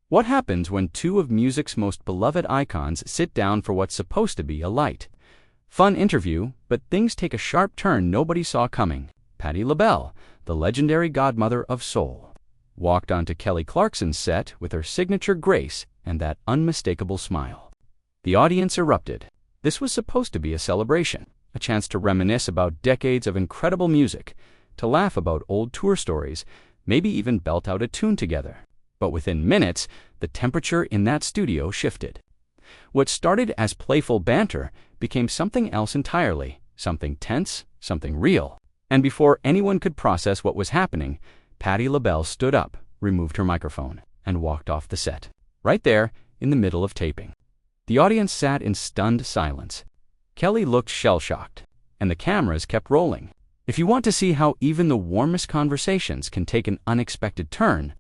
What happens when two of music's most beloved icons sit down for what's supposed to be a light, fun interview, but things take a sharp turn nobody saw coming? Patti LaBelle, the legendary godmother of soul, walked onto Kelly Clarkson's set with her signature grace and that unmistakable smile. The audience erupted. This was supposed to be a celebration, a chance to reminisce about decades of incredible music, to laugh about old tour stories, maybe even belt out a tune together. But within minutes, the temperature in that studio shifted. What started as playful banter became something else entirely, something tense, something real. And before anyone could process what was happening, Patti LaBelle stood up, removed her microphone, and walked off the set, right there in the middle of taping. The audience sat in stunned silence. Kelly looked shell-shocked, and the cameras kept rolling. If you want to see how even the warmest conversations can take an unexpected turn,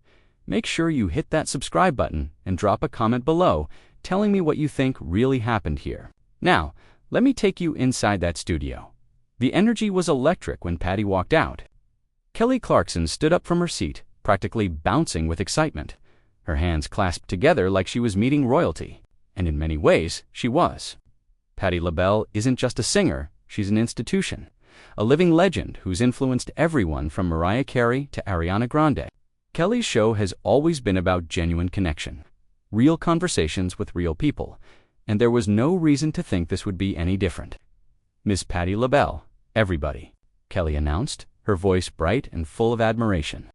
make sure you hit that subscribe button and drop a comment below telling me what you think really happened here. Now, let me take you inside that studio. The energy was electric when Patti walked out. Kelly Clarkson stood up from her seat, practically bouncing with excitement. Her hands clasped together like she was meeting royalty, and in many ways, she was. Patti LaBelle isn't just a singer, she's an institution, a living legend who's influenced everyone from Mariah Carey to Ariana Grande. Kelly's show has always been about genuine connection, real conversations with real people, and there was no reason to think this would be any different. Miss Patti LaBelle, everybody, Kelly announced, her voice bright and full of admiration.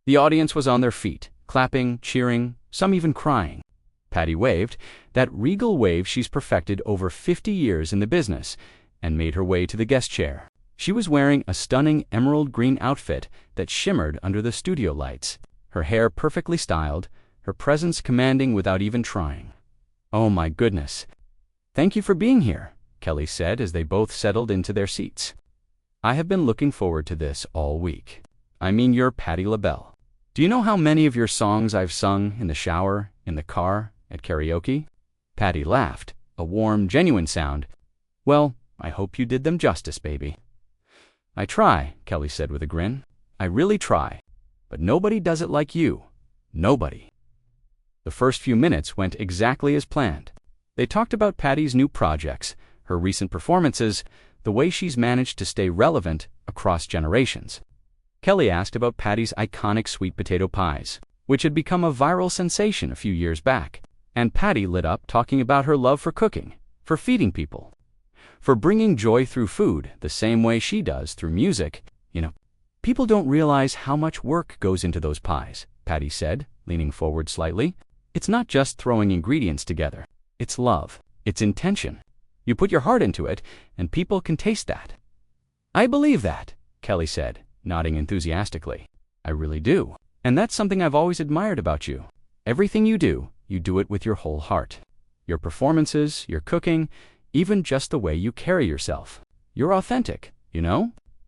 The audience was on their feet, clapping, cheering, some even crying. Patti waved, that regal wave she's perfected over 50 years in the business, and made her way to the guest chair. She was wearing a stunning emerald green outfit that shimmered under the studio lights, her hair perfectly styled, her presence commanding without even trying. "Oh my goodness. Thank you for being here," Kelly said as they both settled into their seats. "I have been looking forward to this all week. I mean, you're Patti LaBelle. Do you know how many of your songs I've sung in the shower, in the car, at karaoke?" Patti laughed, a warm, genuine sound. "Well, I hope you did them justice, baby." "I try," Kelly said with a grin. "I really try. But nobody does it like you. Nobody." The first few minutes went exactly as planned. They talked about Patti's new projects, her recent performances, the way she's managed to stay relevant across generations. Kelly asked about Patti's iconic sweet potato pies, which had become a viral sensation a few years back. And Patti lit up talking about her love for cooking, for feeding people, for bringing joy through food the same way she does through music. People don't realize how much work goes into those pies, Patti said, leaning forward slightly. It's not just throwing ingredients together. It's love. It's intention. You put your heart into it, and people can taste that. "I believe that," Kelly said, nodding enthusiastically. "I really do. And that's something I've always admired about you. Everything you do it with your whole heart. Your performances, your cooking, even just the way you carry yourself. You're authentic,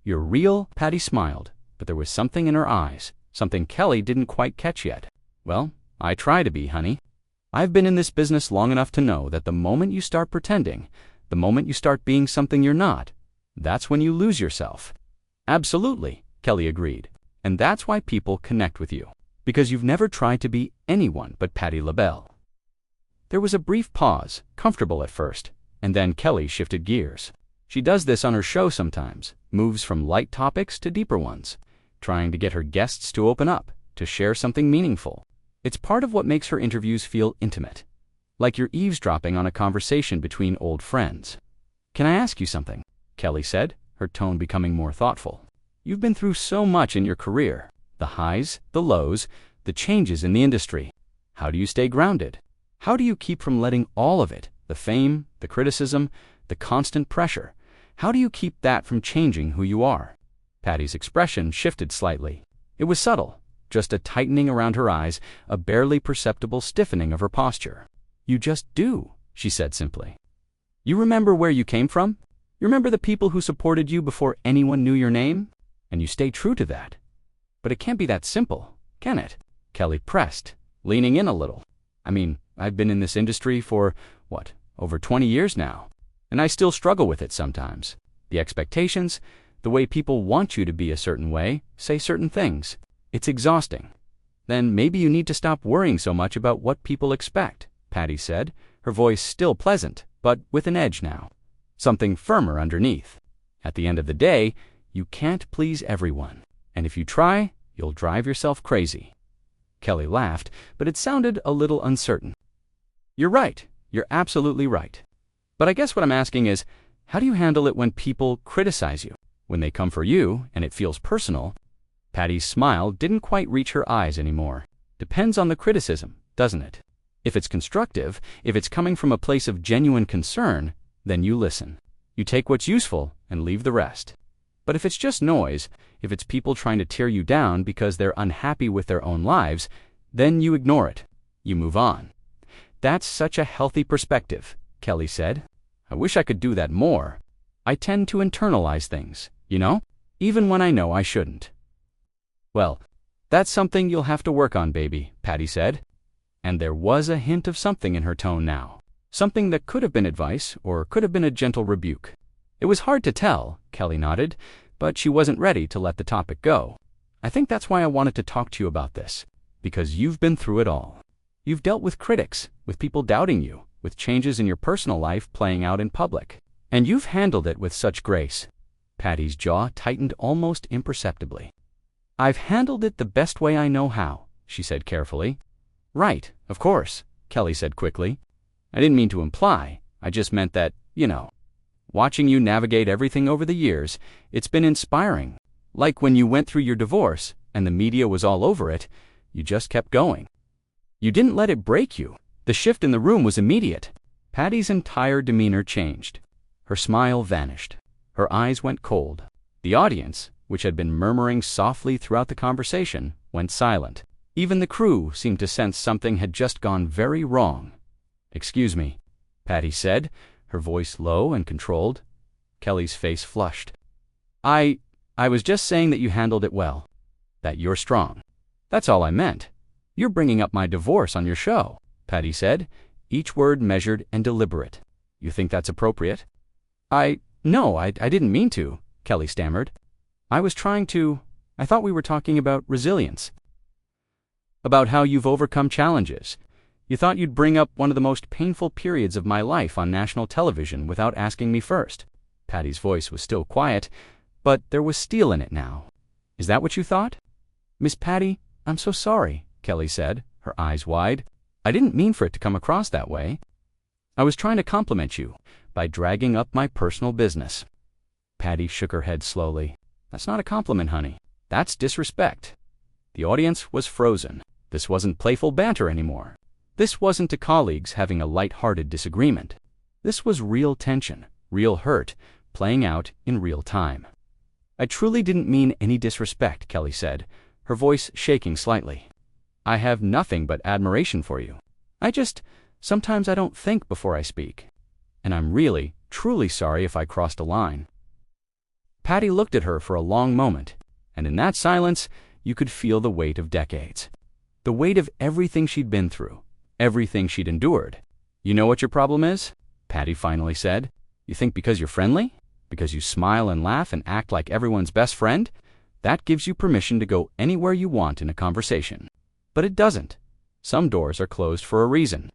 You're real." Patti smiled, but there was something in her eyes, something Kelly didn't quite catch yet. "Well, I try to be, honey. I've been in this business long enough to know that the moment you start pretending, the moment you start being something you're not, that's when you lose yourself." "Absolutely," Kelly agreed. "And that's why people connect with you. Because you've never tried to be anyone but Patti LaBelle." There was a brief pause, comfortable at first, and then Kelly shifted gears. She does this on her show sometimes, moves from light topics to deeper ones, trying to get her guests to open up, to share something meaningful. It's part of what makes her interviews feel intimate, like you're eavesdropping on a conversation between old friends. "Can I ask you something?" Kelly said, her tone becoming more thoughtful. "You've been through so much in your career, the highs, the lows, the changes in the industry. How do you stay grounded? How do you keep from letting all of it, the fame, the criticism, the constant pressure, how do you keep that from changing who you are?" Patti's expression shifted slightly. It was subtle, just a tightening around her eyes, a barely perceptible stiffening of her posture. "You just do," she said simply. "You remember where you came from? You remember the people who supported you before anyone knew your name? And you stay true to that. But it can't be that simple, can it?" Kelly pressed, leaning in a little. "I mean, I've been in this industry for, over 20 years now, and I still struggle with it sometimes. The expectations, the way people want you to be a certain way, say certain things. It's exhausting. Then maybe you need to stop worrying so much about what people expect, Patti said, her voice still pleasant, but with an edge now. Something firmer underneath. At the end of the day, you can't please everyone. And if you try, you'll drive yourself crazy. Kelly laughed, but it sounded a little uncertain. You're right. You're absolutely right. But I guess what I'm asking is, how do you handle it when people criticize you? When they come for you, and it feels personal? Patti's smile didn't quite reach her eyes anymore. Depends on the criticism, doesn't it? If it's constructive, if it's coming from a place of genuine concern, then you listen. You take what's useful and leave the rest. But if it's just noise, if it's people trying to tear you down because they're unhappy with their own lives, then you ignore it. You move on. That's such a healthy perspective, Kelly said. I wish I could do that more. I tend to internalize things, even when I know I shouldn't. Well, that's something you'll have to work on, baby, Patti said. And there was a hint of something in her tone now. Something that could have been advice or could have been a gentle rebuke. It was hard to tell, Kelly nodded, but she wasn't ready to let the topic go. I think that's why I wanted to talk to you about this, because you've been through it all. You've dealt with critics, with people doubting you, with changes in your personal life playing out in public. And you've handled it with such grace. Patti's jaw tightened almost imperceptibly. I've handled it the best way I know how, she said carefully. Right, of course, Kelly said quickly. I didn't mean to imply. I just meant that, watching you navigate everything over the years, it's been inspiring. Like when you went through your divorce and the media was all over it, you just kept going. You didn't let it break you. The shift in the room was immediate. Patti's entire demeanor changed. Her smile vanished. Her eyes went cold. The audience, which had been murmuring softly throughout the conversation, went silent. Even the crew seemed to sense something had just gone very wrong. Excuse me, Patti said, her voice low and controlled. Kelly's face flushed. I was just saying that you handled it well. That you're strong. That's all I meant. You're bringing up my divorce on your show, Patti said, each word measured and deliberate. You think that's appropriate? No, I didn't mean to, Kelly stammered. I thought we were talking about resilience. About how you've overcome challenges. You thought you'd bring up one of the most painful periods of my life on national television without asking me first. Patti's voice was still quiet, but there was steel in it now. Is that what you thought? Miss Patti, I'm so sorry, Kelly said, her eyes wide. I didn't mean for it to come across that way. I was trying to compliment you by dragging up my personal business. Patti shook her head slowly. That's not a compliment, honey. That's disrespect. The audience was frozen. This wasn't playful banter anymore. This wasn't two colleagues having a light-hearted disagreement. This was real tension, real hurt, playing out in real time. I truly didn't mean any disrespect, Kelly said, her voice shaking slightly. I have nothing but admiration for you. Sometimes I don't think before I speak. And I'm really, truly sorry if I crossed a line. Patti looked at her for a long moment, and in that silence, you could feel the weight of decades. The weight of everything she'd been through, everything she'd endured. You know what your problem is? Patti finally said. You think because you're friendly? Because you smile and laugh and act like everyone's best friend? That gives you permission to go anywhere you want in a conversation. But it doesn't. Some doors are closed for a reason.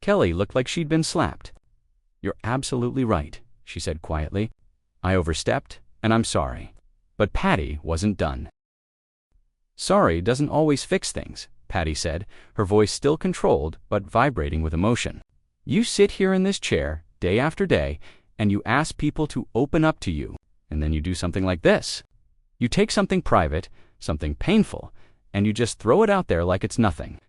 Kelly looked like she'd been slapped. You're absolutely right, she said quietly. I overstepped, and I'm sorry. But Patti wasn't done. Sorry doesn't always fix things, Patti said, her voice still controlled but vibrating with emotion. You sit here in this chair, day after day, and you ask people to open up to you, and then you do something like this. You take something private, something painful, and you just throw it out there like it's nothing.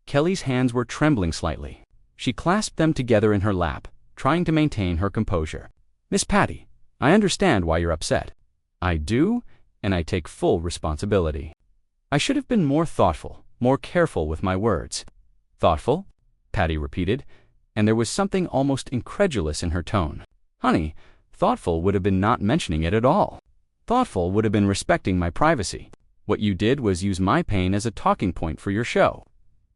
Kelly's hands were trembling slightly. She clasped them together in her lap, trying to maintain her composure. Miss Patti, I understand why you're upset. I do, and I take full responsibility. I should have been more thoughtful, more careful with my words. Thoughtful? Patti repeated, and there was something almost incredulous in her tone. Honey, thoughtful would have been not mentioning it at all. Thoughtful would have been respecting my privacy. What you did was use my pain as a talking point for your show.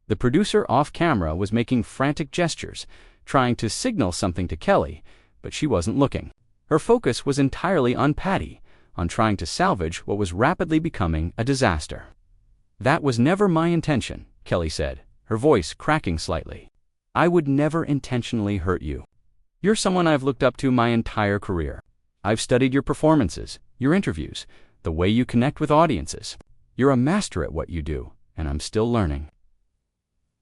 The producer off camera was making frantic gestures, trying to signal something to Kelly, but she wasn't looking. Her focus was entirely on Patti, on trying to salvage what was rapidly becoming a disaster. That was never my intention, Kelly said, her voice cracking slightly. I would never intentionally hurt you. You're someone I've looked up to my entire career. I've studied your performances, your interviews, the way you connect with audiences. You're a master at what you do, and I'm still learning.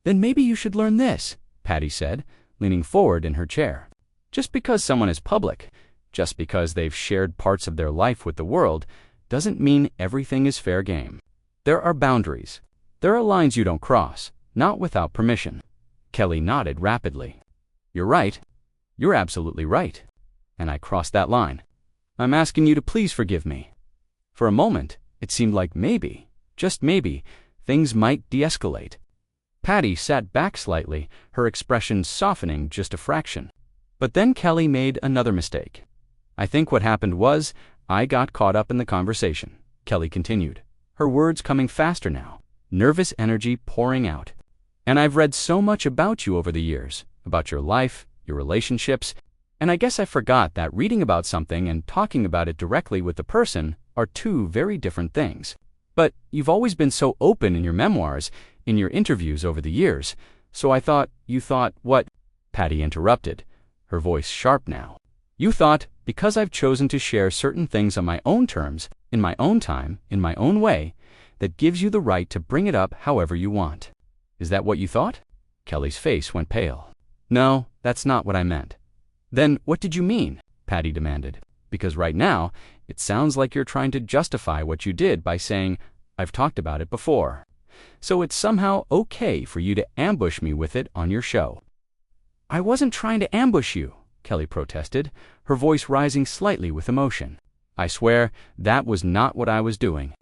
Then maybe you should learn this, Patti said, leaning forward in her chair. Just because someone is public, just because they've shared parts of their life with the world, doesn't mean everything is fair game. There are boundaries. There are lines you don't cross, not without permission. Kelly nodded rapidly. You're right. You're absolutely right. And I crossed that line. I'm asking you to please forgive me. For a moment, it seemed like maybe, just maybe, things might de-escalate. Patti sat back slightly, her expression softening just a fraction. But then Kelly made another mistake. I think what happened was, I got caught up in the conversation, Kelly continued, her words coming faster now, nervous energy pouring out. And I've read so much about you over the years, about your life, your relationships, and I guess I forgot that reading about something and talking about it directly with the person are two very different things. But you've always been so open in your memoirs, in your interviews over the years, so I thought, you thought, what? Patti interrupted, her voice sharp now. You thought, because I've chosen to share certain things on my own terms, in my own time, in my own way, that gives you the right to bring it up however you want. Is that what you thought? Kelly's face went pale. No, that's not what I meant. Then what did you mean? Patti demanded. Because right now, it sounds like you're trying to justify what you did by saying, I've talked about it before. So it's somehow okay for you to ambush me with it on your show. I wasn't trying to ambush you, Kelly protested, her voice rising slightly with emotion. I swear, that was not what I was doing.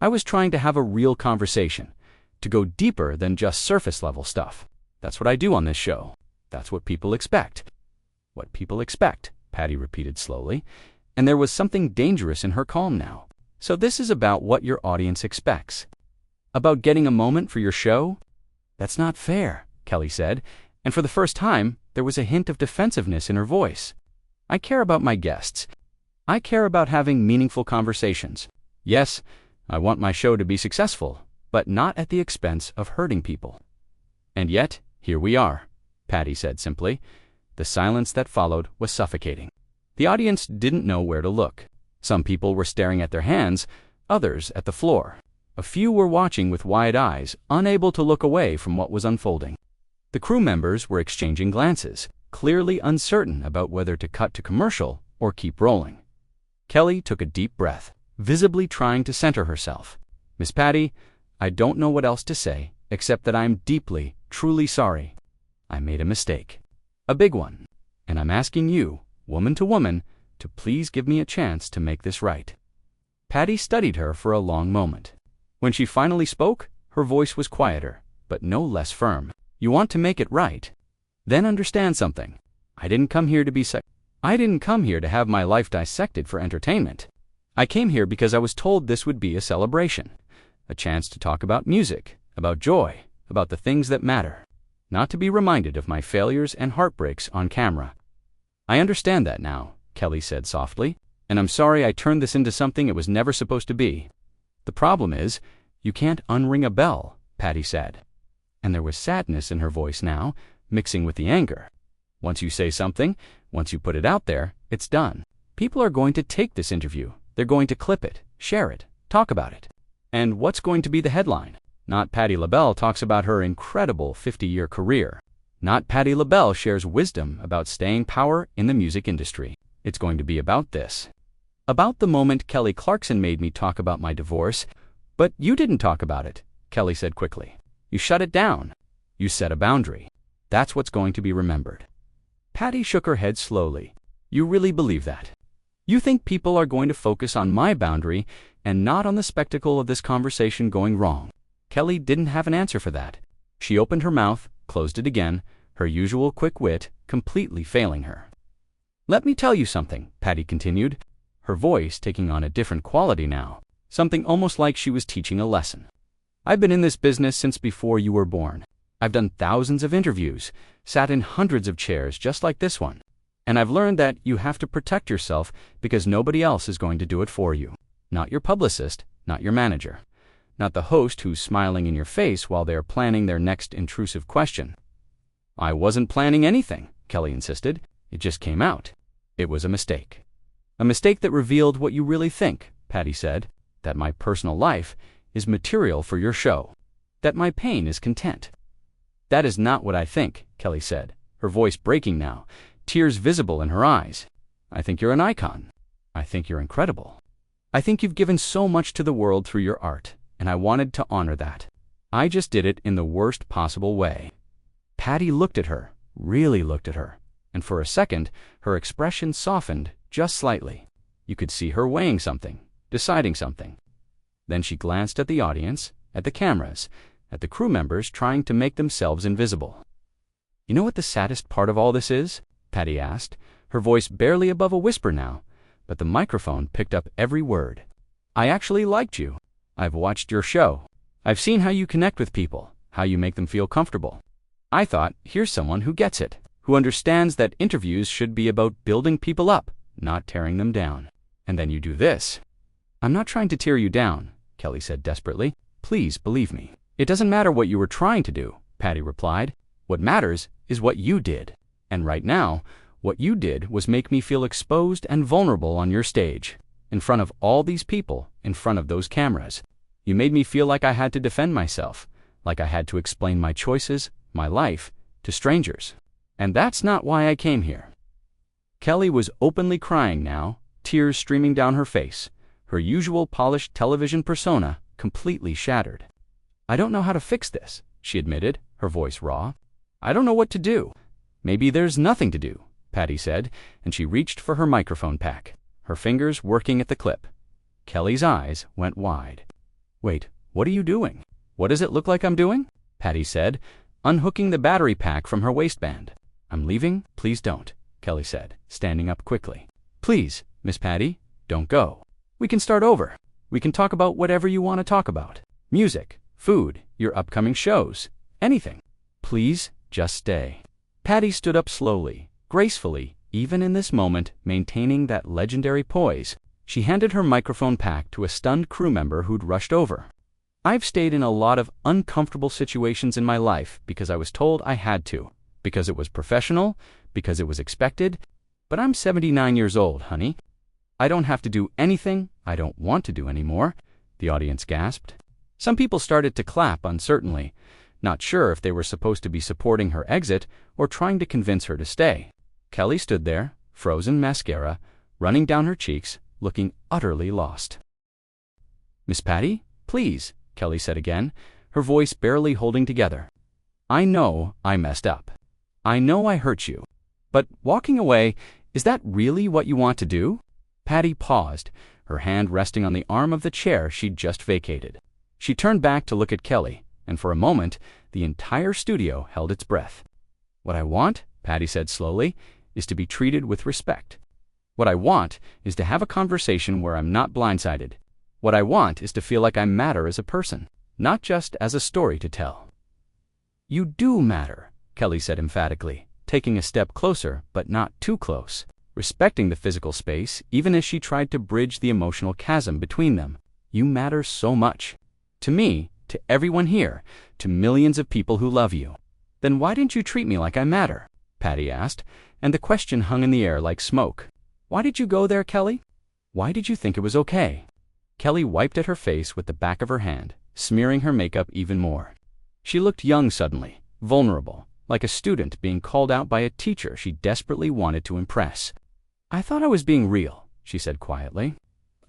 I was trying to have a real conversation, to go deeper than just surface-level stuff. That's what I do on this show. That's what people expect. What people expect, Patti repeated slowly, and there was something dangerous in her calm now. So this is about what your audience expects. About getting a moment for your show? That's not fair, Kelly said, and for the first time, there was a hint of defensiveness in her voice. I care about my guests. I care about having meaningful conversations. Yes, I want my show to be successful, but not at the expense of hurting people. And yet, here we are, Patti said simply. The silence that followed was suffocating. The audience didn't know where to look. Some people were staring at their hands, others at the floor. A few were watching with wide eyes, unable to look away from what was unfolding. The crew members were exchanging glances, clearly uncertain about whether to cut to commercial or keep rolling. Kelly took a deep breath, visibly trying to center herself. Miss Patti, I don't know what else to say, except that I'm deeply, truly sorry. I made a mistake. A big one. And I'm asking you, woman to woman, to please give me a chance to make this right. Patti studied her for a long moment. When she finally spoke, her voice was quieter, but no less firm. You want to make it right? Then understand something. I didn't come here to have my life dissected for entertainment. I came here because I was told this would be a celebration, a chance to talk about music, about joy, about the things that matter, not to be reminded of my failures and heartbreaks on camera. I understand that now, Kelly said softly, and I'm sorry I turned this into something it was never supposed to be. The problem is, you can't unring a bell, Patti said. And there was sadness in her voice now, mixing with the anger. Once you say something, once you put it out there, it's done. People are going to take this interview. They're going to clip it, share it, talk about it. And what's going to be the headline? Not Patti LaBelle talks about her incredible 50-year career. Not Patti LaBelle shares wisdom about staying power in the music industry. It's going to be about this. About the moment Kelly Clarkson made me talk about my divorce. But you didn't talk about it, Kelly said quickly. You shut it down. You set a boundary. That's what's going to be remembered. Patti shook her head slowly. You really believe that? You think people are going to focus on my boundary and not on the spectacle of this conversation going wrong? Kelly didn't have an answer for that. She opened her mouth, closed it again, her usual quick wit completely failing her. Let me tell you something, Patti continued, her voice taking on a different quality now, something almost like she was teaching a lesson. I've been in this business since before you were born. I've done thousands of interviews, sat in hundreds of chairs just like this one, and I've learned that you have to protect yourself because nobody else is going to do it for you. Not your publicist, not your manager. not the host who's smiling in your face while they're planning their next intrusive question. "I wasn't planning anything," Kelly insisted. "It just came out. It was a mistake." "A mistake that revealed what you really think," Patti said. "That my personal life is material for your show. That my pain is content." "That is not what I think," Kelly said, her voice breaking now, tears visible in her eyes. "I think you're an icon. I think you're incredible. I think you've given so much to the world through your art, and I wanted to honor that. I just did it in the worst possible way." Patti looked at her, really looked at her, and for a second her expression softened just slightly. You could see her weighing something, deciding something. Then she glanced at the audience, at the cameras, at the crew members trying to make themselves invisible. "You know what the saddest part of all this is?" Patti asked, her voice barely above a whisper now, but the microphone picked up every word. "I actually liked you. I've watched your show. I've seen how you connect with people, how you make them feel comfortable. I thought, here's someone who gets it, who understands that interviews should be about building people up, not tearing them down. And then you do this." "I'm not trying to tear you down," Kelly said desperately. "Please believe me." "It doesn't matter what you were trying to do," Patti replied. "What matters is what you did. And right now, what you did was make me feel exposed and vulnerable on your stage, in front of all these people, in front of those cameras. You made me feel like I had to defend myself, like I had to explain my choices, my life, to strangers. And that's not why I came here." Kelly was openly crying now, tears streaming down her face, her usual polished television persona completely shattered. "I don't know how to fix this," she admitted, her voice raw. "I don't know what to do." "Maybe there's nothing to do," Patti said, and she reached for her microphone pack, her fingers working at the clip. Kelly's eyes went wide. "Wait, what are you doing? What does it look like I'm doing?" Patti said, unhooking the battery pack from her waistband. "I'm leaving, please don't," Kelly said, standing up quickly. "Please, Miss Patti, don't go. We can start over. We can talk about whatever you want to talk about. Music, food, your upcoming shows, anything. Please, just stay." Patti stood up slowly, gracefully, even in this moment maintaining that legendary poise. She handed her microphone pack to a stunned crew member who'd rushed over. "I've stayed in a lot of uncomfortable situations in my life because I was told I had to, because it was professional, because it was expected, but I'm 79 years old, honey. I don't have to do anything I don't want to do anymore," the audience gasped. Some people started to clap uncertainly, not sure if they were supposed to be supporting her exit or trying to convince her to stay. Kelly stood there, frozen mascara running down her cheeks, looking utterly lost. "Miss Patti, please," Kelly said again, her voice barely holding together. "I know I messed up. I know I hurt you. But walking away, is that really what you want to do?" Patti paused, her hand resting on the arm of the chair she'd just vacated. She turned back to look at Kelly, and for a moment, the entire studio held its breath. "What I want," Patti said slowly, "is to be treated with respect. What I want is to have a conversation where I'm not blindsided. What I want is to feel like I matter as a person, not just as a story to tell." "You do matter," Kelly said emphatically, taking a step closer, but not too close, respecting the physical space even as she tried to bridge the emotional chasm between them. "You matter so much. To me, to everyone here, to millions of people who love you. Then why didn't you treat me like I matter?" Patti asked, and the question hung in the air like smoke. "Why did you go there, Kelly? Why did you think it was okay?" Kelly wiped at her face with the back of her hand, smearing her makeup even more. She looked young suddenly, vulnerable, like a student being called out by a teacher she desperately wanted to impress. "I thought I was being real," she said quietly.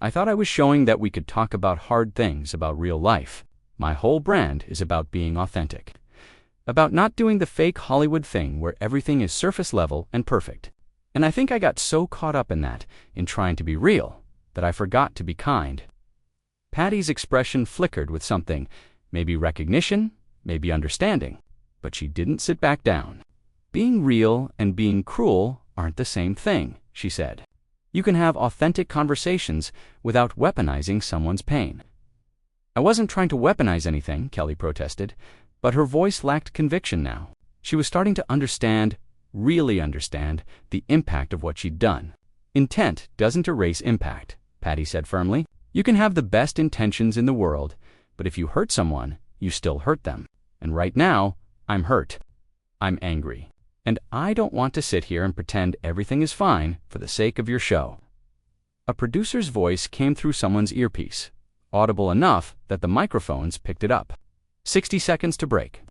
"I thought I was showing that we could talk about hard things, about real life. My whole brand is about being authentic. About not doing the fake Hollywood thing where everything is surface level and perfect. And I think I got so caught up in that, in trying to be real, that I forgot to be kind." Patti's expression flickered with something, maybe recognition, maybe understanding, but she didn't sit back down. "Being real and being cruel aren't the same thing," she said. "You can have authentic conversations without weaponizing someone's pain." "I wasn't trying to weaponize anything," Kelly protested, but her voice lacked conviction now. She was starting to understand, really understand, the impact of what she'd done. "Intent doesn't erase impact," Patti said firmly. "You can have the best intentions in the world, But if you hurt someone, you still hurt them. And right now, I'm hurt. I'm angry. And I don't want to sit here and pretend everything is fine for the sake of your show." A producer's voice came through someone's earpiece, audible enough that the microphones picked it up. 60 seconds to break.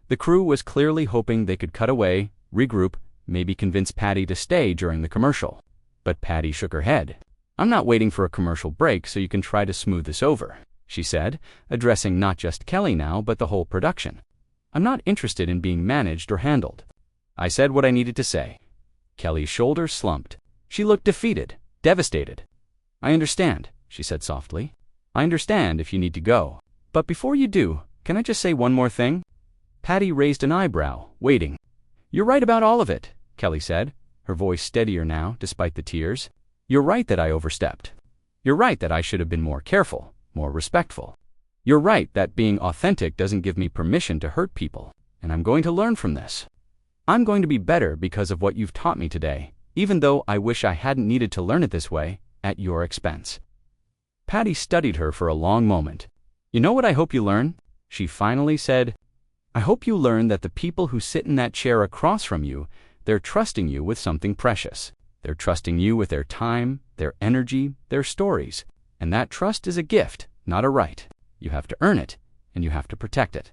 The crew was clearly hoping they could cut away, regroup, maybe convince Patti to stay during the commercial. But Patti shook her head. "I'm not waiting for a commercial break so you can try to smooth this over," she said, addressing not just Kelly now but the whole production. "I'm not interested in being managed or handled. I said what I needed to say." Kelly's shoulders slumped. She looked defeated, devastated. "I understand," she said softly. "I understand if you need to go. But before you do, can I just say one more thing?" Patti raised an eyebrow, waiting. "You're right about all of it," Kelly said, her voice steadier now despite the tears. "You're right that I overstepped. You're right that I should have been more careful, more respectful. You're right that being authentic doesn't give me permission to hurt people, and I'm going to learn from this. I'm going to be better because of what you've taught me today, even though I wish I hadn't needed to learn it this way, at your expense." Patti studied her for a long moment. "You know what I hope you learn?" she finally said. "I hope you learn that the people who sit in that chair across from you, they're trusting you with something precious. They're trusting you with their time, their energy, their stories. And that trust is a gift, not a right. You have to earn it, and you have to protect it."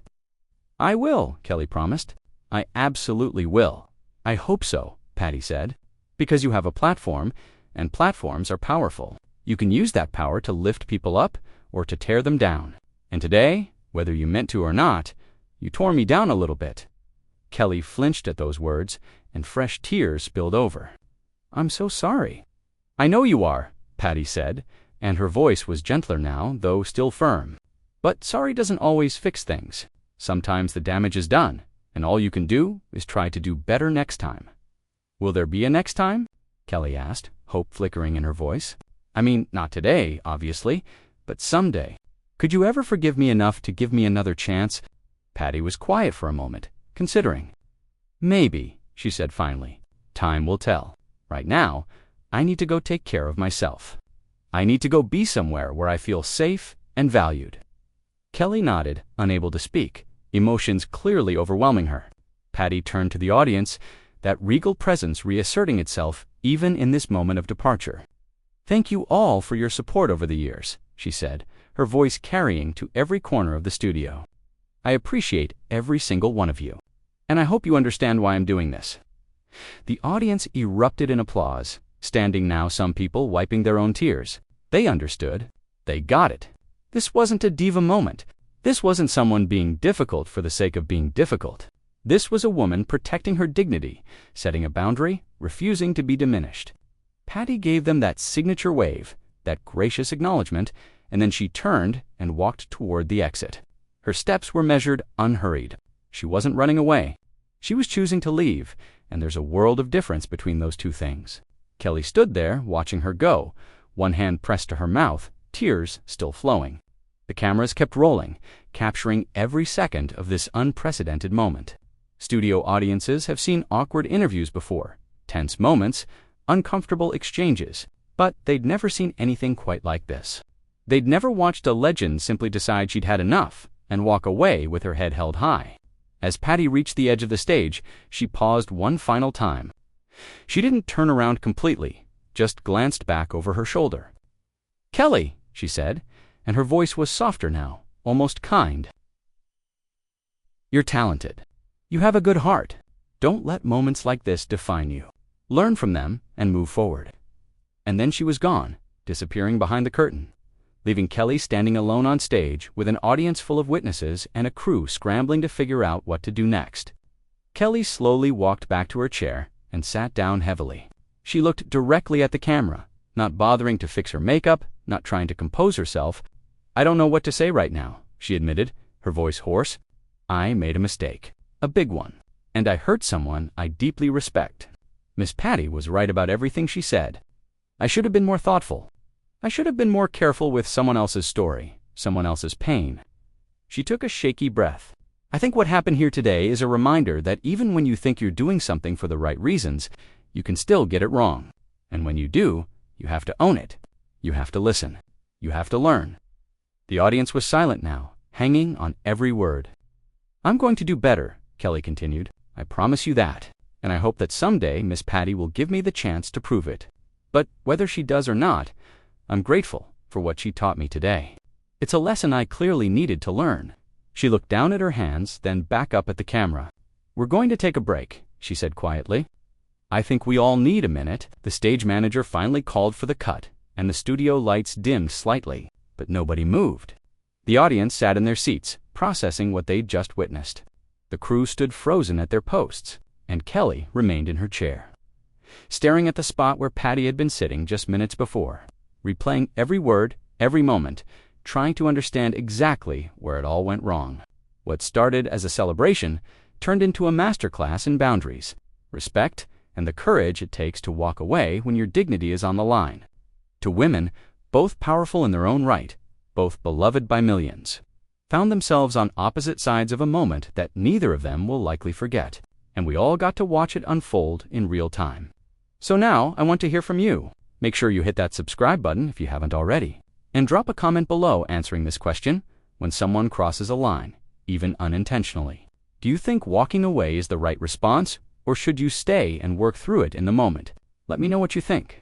"I will," Kelly promised. "I absolutely will." "I hope so," Patti said. "Because you have a platform, and platforms are powerful. You can use that power to lift people up or to tear them down. And today, whether you meant to or not, you tore me down a little bit." Kelly flinched at those words, and fresh tears spilled over. "I'm so sorry." "I know you are," Patti said, and her voice was gentler now, though still firm. "But sorry doesn't always fix things. Sometimes the damage is done, and all you can do is try to do better next time." "Will there be a next time?" Kelly asked, hope flickering in her voice. "I mean, not today, obviously, but someday. Could you ever forgive me enough to give me another chance?" Patti was quiet for a moment, considering. "Maybe," she said finally. "Time will tell. Right now, I need to go take care of myself. I need to go be somewhere where I feel safe and valued." Kelly nodded, unable to speak, emotions clearly overwhelming her. Patti turned to the audience, that regal presence reasserting itself even in this moment of departure. "Thank you all for your support over the years," she said, her voice carrying to every corner of the studio. "I appreciate every single one of you. And I hope you understand why I'm doing this." The audience erupted in applause, standing now some people wiping their own tears. They understood. They got it. This wasn't a diva moment. This wasn't someone being difficult for the sake of being difficult. This was a woman protecting her dignity, setting a boundary, refusing to be diminished. Patti gave them that signature wave, that gracious acknowledgement, and then she turned and walked toward the exit. Her steps were measured, unhurried. She wasn't running away. She was choosing to leave, and there's a world of difference between those two things. Kelly stood there, watching her go, one hand pressed to her mouth, tears still flowing. The cameras kept rolling, capturing every second of this unprecedented moment. Studio audiences have seen awkward interviews before, tense moments, uncomfortable exchanges, but they'd never seen anything quite like this. They'd never watched a legend simply decide she'd had enough and walk away with her head held high. As Patti reached the edge of the stage, she paused one final time. She didn't turn around completely, just glanced back over her shoulder. "Kelly," she said, and her voice was softer now, almost kind. "You're talented. You have a good heart. Don't let moments like this define you. Learn from them and move forward." And then she was gone, disappearing behind the curtain, leaving Kelly standing alone on stage with an audience full of witnesses and a crew scrambling to figure out what to do next. Kelly slowly walked back to her chair and sat down heavily. She looked directly at the camera, not bothering to fix her makeup, not trying to compose herself. "I don't know what to say right now," she admitted, her voice hoarse. "I made a mistake, a big one, and I hurt someone I deeply respect. Miss Patti was right about everything she said. I should have been more thoughtful. I should have been more careful with someone else's story, someone else's pain." She took a shaky breath. "I think what happened here today is a reminder that even when you think you're doing something for the right reasons, you can still get it wrong. And when you do, you have to own it. You have to listen. You have to learn." The audience was silent now, hanging on every word. "I'm going to do better," Kelly continued. "I promise you that. And I hope that someday Miss Patti will give me the chance to prove it. But whether she does or not, I'm grateful for what she taught me today. It's a lesson I clearly needed to learn." She looked down at her hands, then back up at the camera. "We're going to take a break," she said quietly. "I think we all need a minute." The stage manager finally called for the cut, and the studio lights dimmed slightly, but nobody moved. The audience sat in their seats, processing what they'd just witnessed. The crew stood frozen at their posts, and Kelly remained in her chair, staring at the spot where Patti had been sitting just minutes before, replaying every word, every moment, trying to understand exactly where it all went wrong. What started as a celebration turned into a masterclass in boundaries, respect, and the courage it takes to walk away when your dignity is on the line. Two women, both powerful in their own right, both beloved by millions, found themselves on opposite sides of a moment that neither of them will likely forget, and we all got to watch it unfold in real time. So now I want to hear from you. Make sure you hit that subscribe button if you haven't already. And drop a comment below answering this question: when someone crosses a line, even unintentionally, do you think walking away is the right response, or should you stay and work through it in the moment? Let me know what you think.